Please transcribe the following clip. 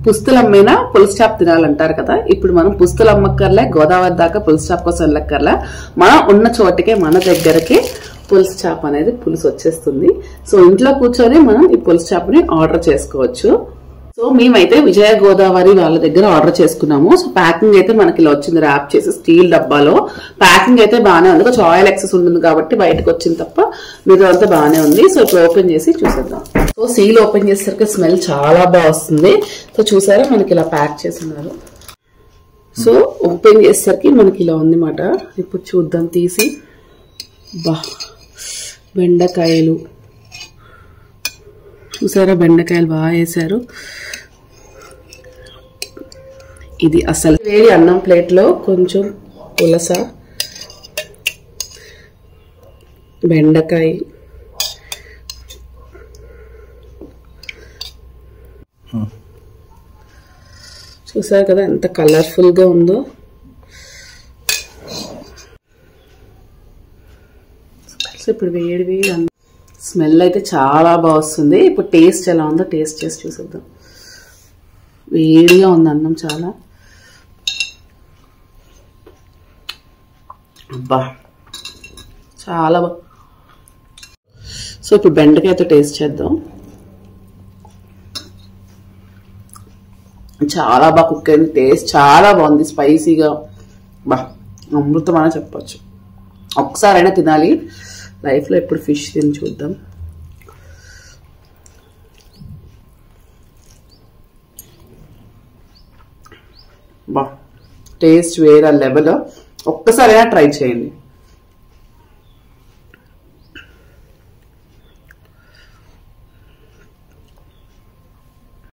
పుస్తులమ్మైనా పులుసు చాప్ తినాలంటారు కదా. ఇప్పుడు మనం పుస్తులు అమ్మక్కర్లే, గోదావరి దాకా పులుసు చాప్ కోసం వెళ్ళక్కర్లే, మనం ఉన్న చోటికే మన దగ్గరకి పులుసు చాప్ అనేది పులుసు వచ్చేస్తుంది. సో ఇంట్లో కూర్చొని మనం ఈ పులుసు చాప్ని ఆర్డర్ చేసుకోవచ్చు. సో మేమైతే విజయ గోదావరి వాళ్ళ దగ్గర ఆర్డర్ చేసుకున్నాము. సో ప్యాకింగ్ అయితే మనకి ఇలా వచ్చింది, ర్యాప్ చేసి స్టీల్ డబ్బాలో. ప్యాకింగ్ అయితే బాగానే ఉంది, కొంచెం ఆయిల్ ఎక్సెస్ ఉంటుంది కాబట్టి బయటకు వచ్చింది తప్ప మిగతా అంతా బాగానే ఉంది. సో ఇప్పుడు ఓపెన్ చేసి చూసేద్దాం. సో సీల్ ఓపెన్ చేసేసరికి స్మెల్ చాలా బాగా వస్తుంది. సో చూసారా మనకి ఇలా ప్యాక్ చేస్తున్నారు. సో ఓపెన్ చేసేసరికి మనకి ఇలా ఉంది మాట. ఇప్పుడు చూద్దాం తీసి. బా బెండకాయలు చూసారా, బెండకాయలు బాగా వేసారు. ఇది అసలు వేడి అన్నం ప్లేట్లో కొంచెం పులస, బెండకాయ, చూసారు కదా ఎంత కలర్ఫుల్ గా ఉందో. ఇప్పుడు వేడి వేడి అన్నం స్మెల్ అయితే చాలా బాగా వస్తుంది. ఇప్పుడు టేస్ట్ ఎలా ఉందో టేస్ట్ చేసి చూసేద్దాం. వేడిగా ఉంది అన్నం చాలా. అబ్బా చాలా బాగా. సో ఇప్పుడు బెండకాయతో టేస్ట్ చేద్దాం. చాలా బాగా కుక్ అయింది, టేస్ట్ చాలా బాగుంది, స్పైసీగా. బా అమృతం అని చెప్పచ్చు. ఒకసారైనా తినాలి లైఫ్లో. ఎప్పుడు ఫిష్ తిని చూద్దాం. బా టేస్ట్ వేరే లెవెల్. ఒక్కసారైనా ట్రై చేయండి.